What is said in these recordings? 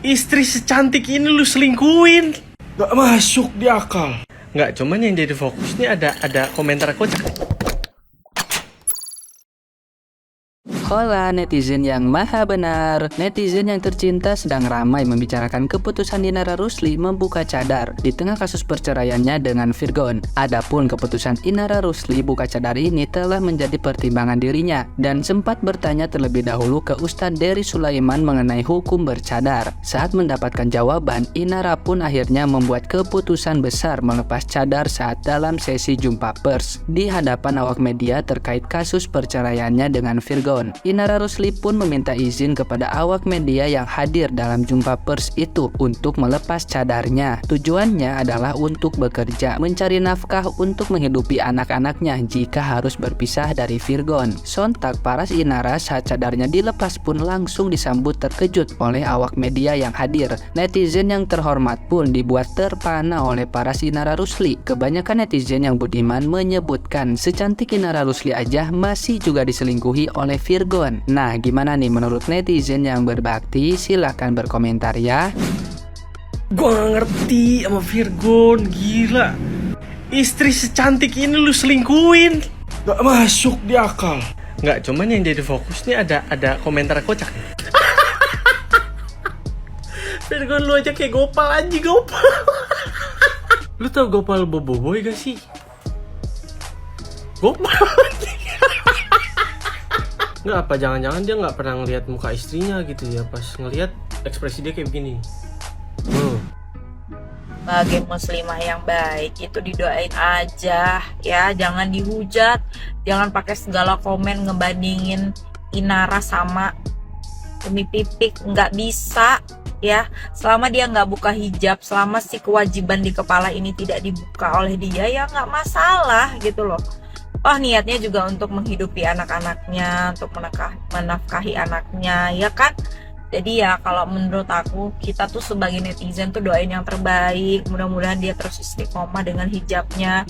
Istri secantik ini lu selingkuhin. Gak masuk di akal. Nggak, cuman yang jadi fokus nih ada komentar kocak. Hola netizen yang maha benar. Netizen yang tercinta sedang ramai membicarakan keputusan Inara Rusli membuka cadar di tengah kasus perceraiannya dengan Virgon. Adapun keputusan Inara Rusli buka cadar ini telah menjadi pertimbangan dirinya dan sempat bertanya terlebih dahulu ke Ustadz Dery Sulaiman mengenai hukum bercadar. Saat mendapatkan jawaban, Inara pun akhirnya membuat keputusan besar melepas cadar saat dalam sesi jumpa pers di hadapan awak media terkait kasus perceraiannya dengan Virgon. Inara Rusli pun meminta izin kepada awak media yang hadir dalam jumpa pers itu untuk melepas cadarnya. Tujuannya adalah untuk bekerja, mencari nafkah untuk menghidupi anak-anaknya jika harus berpisah dari Virgon. Sontak paras Inara saat cadarnya dilepas pun langsung disambut terkejut oleh awak media yang hadir. Netizen yang terhormat pun dibuat terpana oleh paras Inara Rusli. Kebanyakan netizen yang budiman menyebutkan secantik Inara Rusli aja masih juga diselingkuhi oleh Virgon. Nah, gimana nih menurut netizen yang berbakti? Silahkan berkomentar ya. Gua gak ngerti sama Virgon, gila. Istri secantik ini lu selingkuhin. Gak masuk di akal. Nggak, cuman yang jadi fokus nih ada komentar kocak. Virgon lu aja kayak Gopal aja, Gopal. Lu tau Gopal Boboiboy gak sih? Gopal. Nggak, apa jangan-jangan dia nggak pernah ngelihat muka istrinya gitu ya, pas ngelihat ekspresi dia kayak begini. Bagi muslimah yang baik itu didoain aja ya, jangan dihujat, jangan pakai segala komen ngebandingin Inara sama Umi Pipik, nggak bisa ya. Selama dia nggak buka hijab, selama si kewajiban di kepala ini tidak dibuka oleh dia, ya nggak masalah gitu loh. Oh, niatnya juga untuk menghidupi anak-anaknya, untuk menafkahi anaknya, ya kan? Jadi ya kalau menurut aku, kita tuh sebagai netizen tuh doain yang terbaik. Mudah-mudahan dia terus istiqomah dengan hijabnya,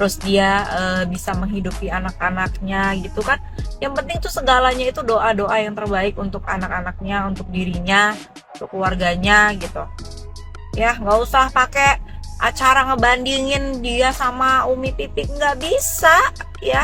terus dia bisa menghidupi anak-anaknya gitu kan. Yang penting tuh segalanya itu doa-doa yang terbaik untuk anak-anaknya, untuk dirinya, untuk keluarganya gitu. Ya, nggak usah pakai acara ngebandingin dia sama Umi Pipik, nggak bisa ya.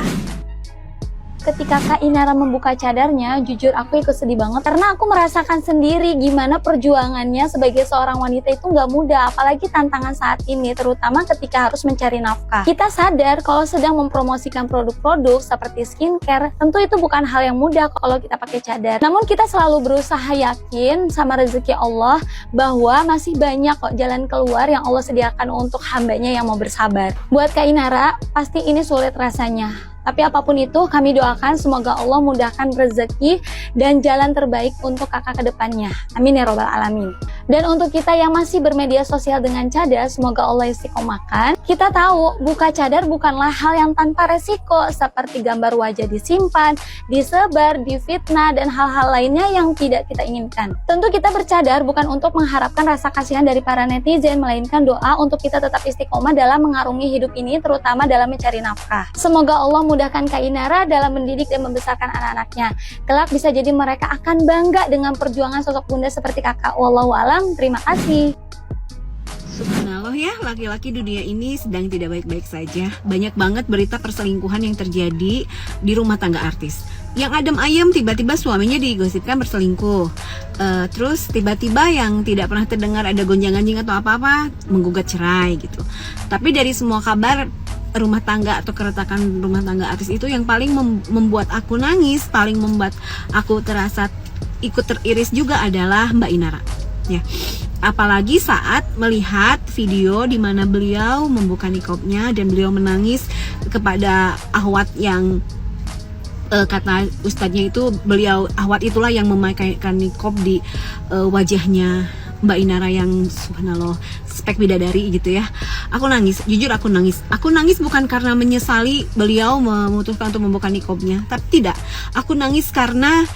Ketika Kak Inara membuka cadarnya, jujur aku ikut sedih banget karena aku merasakan sendiri gimana perjuangannya sebagai seorang wanita itu nggak mudah, apalagi tantangan saat ini, terutama ketika harus mencari nafkah. Kita sadar kalau sedang mempromosikan produk-produk seperti skincare, tentu itu bukan hal yang mudah kalau kita pakai cadar. Namun kita selalu berusaha yakin sama rezeki Allah bahwa masih banyak kok jalan keluar yang Allah sediakan untuk hambanya yang mau bersabar. Buat Kak Inara, pasti ini sulit rasanya. Tapi apapun itu, kami doakan semoga Allah mudahkan rezeki dan jalan terbaik untuk kakak ke depannya. Amin ya robbal alamin. Dan untuk kita yang masih bermedia sosial dengan cadar, semoga Allah istiqomahkan. Kita tahu, buka cadar bukanlah hal yang tanpa resiko, seperti gambar wajah disimpan, disebar, difitnah, dan hal-hal lainnya yang tidak kita inginkan. Tentu kita bercadar bukan untuk mengharapkan rasa kasihan dari para netizen, melainkan doa untuk kita tetap istiqomah dalam mengarungi hidup ini, terutama dalam mencari nafkah. Semoga Allah mudahkan Kak Inara dalam mendidik dan membesarkan anak-anaknya. Kelak bisa jadi mereka akan bangga dengan perjuangan sosok bunda seperti kakak. Wallahu alam, terima kasih. Subhanallah ya, laki-laki dunia ini sedang tidak baik-baik saja. Banyak banget berita perselingkuhan yang terjadi di rumah tangga artis. Yang adem ayem tiba-tiba suaminya digosipkan berselingkuh. Terus tiba-tiba yang tidak pernah terdengar ada gonjang-ganjing atau apa-apa menggugat cerai gitu. Tapi dari semua kabar rumah tangga atau keretakan rumah tangga artis itu, yang paling membuat aku nangis, paling membuat aku terasa ikut teriris juga adalah Mbak Inara ya. Apalagi saat melihat video di mana beliau membuka niqabnya dan beliau menangis kepada ahwat yang kata ustadznya itu, beliau ahwat itulah yang memakaikan niqab di wajahnya Mbak Inara yang subhanallah spek bidadari gitu ya. Aku nangis, jujur aku nangis. Aku nangis bukan karena menyesali beliau memutuskan untuk membuka niqabnya, tapi tidak. Aku nangis karena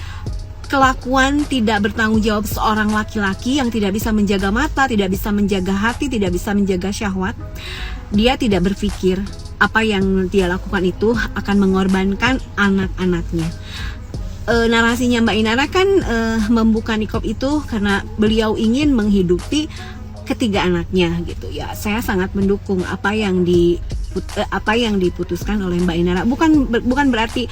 kelakuan tidak bertanggung jawab seorang laki-laki yang tidak bisa menjaga mata, tidak bisa menjaga hati, tidak bisa menjaga syahwat. Dia tidak berpikir apa yang dia lakukan itu akan mengorbankan anak-anaknya. narasinya Mbak Inara kan membuka niqab itu karena beliau ingin menghidupi ketiga anaknya gitu ya. Saya sangat mendukung apa yang diputuskan oleh Mbak Inara. Bukan berarti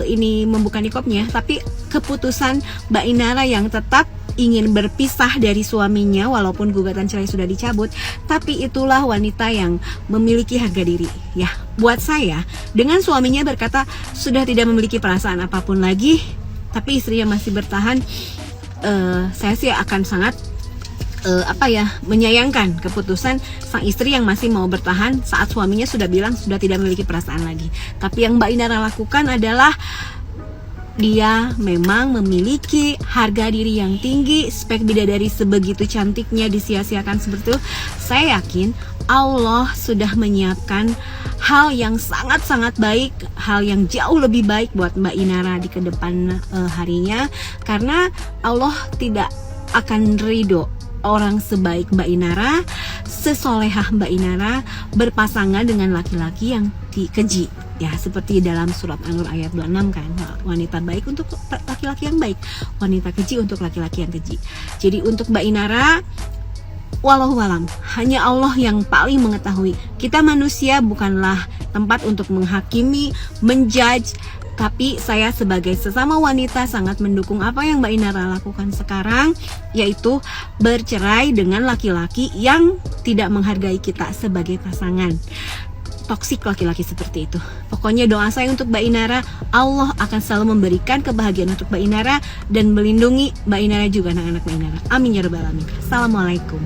ini membuka niqabnya, tapi keputusan Mbak Inara yang tetap ingin berpisah dari suaminya walaupun gugatan cerai sudah dicabut, tapi itulah wanita yang memiliki harga diri ya. Buat saya, dengan suaminya berkata sudah tidak memiliki perasaan apapun lagi, tapi istrinya masih bertahan, saya sih akan sangat menyayangkan keputusan sang istri yang masih mau bertahan saat suaminya sudah bilang sudah tidak memiliki perasaan lagi. Tapi yang Mbak Inara lakukan adalah dia memang memiliki harga diri yang tinggi, spek bidadari sebegitu cantiknya disia-siakan seperti itu. Saya yakin Allah sudah menyiapkan hal yang sangat-sangat baik, hal yang jauh lebih baik buat Mbak Inara di kedepan harinya, karena Allah tidak akan ridho orang sebaik Mbak Inara, sesolehah Mbak Inara berpasangan dengan laki-laki yang keji ya, seperti dalam surat An-Nur ayat 26 kan, wanita baik untuk laki-laki yang baik, wanita keji untuk laki-laki yang keji. Jadi untuk Mbak Inara, wallahualam, hanya Allah yang paling mengetahui. Kita manusia bukanlah tempat untuk menghakimi, menjudge, tapi saya sebagai sesama wanita sangat mendukung apa yang Mbak Inara lakukan sekarang, yaitu bercerai dengan laki-laki yang tidak menghargai kita sebagai pasangan. Toksik laki-laki seperti itu. Pokoknya doa saya untuk Mbak Inara, Allah akan selalu memberikan kebahagiaan untuk Mbak Inara dan melindungi Mbak Inara juga anak-anak Mbak Inara. Amin ya rabbal alamin. Assalamualaikum.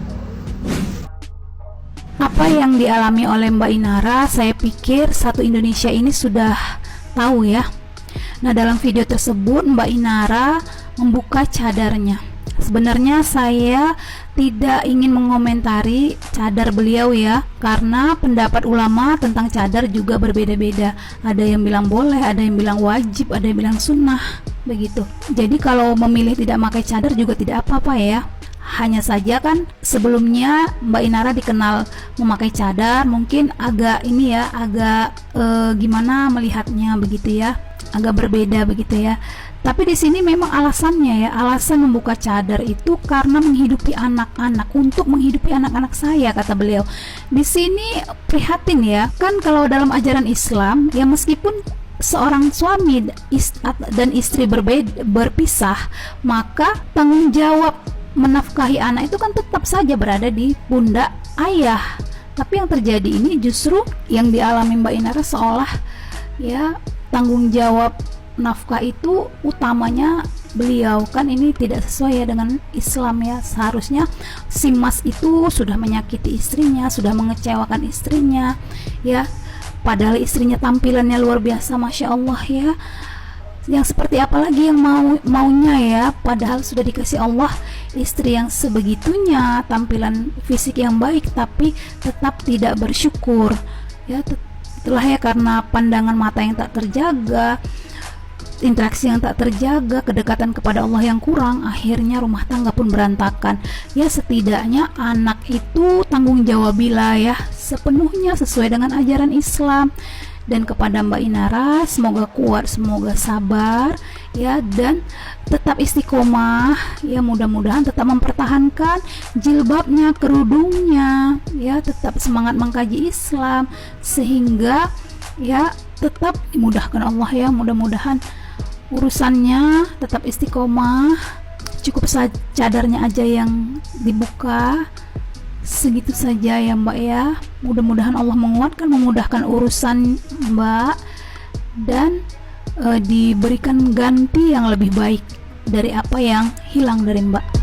Apa yang dialami oleh Mbak Inara, saya pikir satu Indonesia ini sudah tahu ya. Nah, dalam video tersebut Mbak Inara membuka cadarnya. Sebenarnya saya tidak ingin mengomentari cadar beliau ya, karena pendapat ulama tentang cadar juga berbeda-beda. Ada yang bilang boleh, ada yang bilang wajib, ada yang bilang sunnah, begitu. Jadi kalau memilih tidak pakai cadar juga tidak apa-apa ya. Hanya saja kan sebelumnya Mbak Inara dikenal memakai cadar, mungkin agak ini ya, agak gimana melihatnya begitu ya, agak berbeda begitu ya. Tapi di sini memang alasannya ya, alasan membuka cadar itu karena menghidupi anak-anak, untuk menghidupi anak-anak saya, kata beliau. Di sini prihatin ya, kan kalau dalam ajaran Islam ya, meskipun seorang suami dan istri berpisah, maka tanggung jawab menafkahi anak itu kan tetap saja berada di pundak ayah. Tapi yang terjadi ini justru yang dialami Mbak Inara seolah ya tanggung jawab nafkah itu utamanya beliau. Kan ini tidak sesuai ya dengan Islam ya. Seharusnya si mas itu sudah menyakiti istrinya, sudah mengecewakan istrinya ya, padahal istrinya tampilannya luar biasa, Masya Allah ya. Yang seperti apa lagi yang maunya ya, padahal sudah dikasih Allah istri yang sebegitunya, tampilan fisik yang baik, tapi tetap tidak bersyukur ya. Itulah ya, karena pandangan mata yang tak terjaga, interaksi yang tak terjaga, kedekatan kepada Allah yang kurang, akhirnya rumah tangga pun berantakan ya. Setidaknya anak itu tanggung jawabilah ya sepenuhnya sesuai dengan ajaran Islam. Dan kepada Mbak Inara, semoga kuat, semoga sabar ya, dan tetap istiqomah ya, mudah-mudahan tetap mempertahankan jilbabnya, kerudungnya ya, tetap semangat mengkaji Islam sehingga ya tetap dimudahkan Allah ya. Mudah-mudahan urusannya tetap istiqomah, cukup cadarnya aja yang dibuka. Segitu saja ya Mbak ya. Mudah-mudahan Allah menguatkan, memudahkan urusan Mbak, dan diberikan ganti yang lebih baik dari apa yang hilang dari Mbak.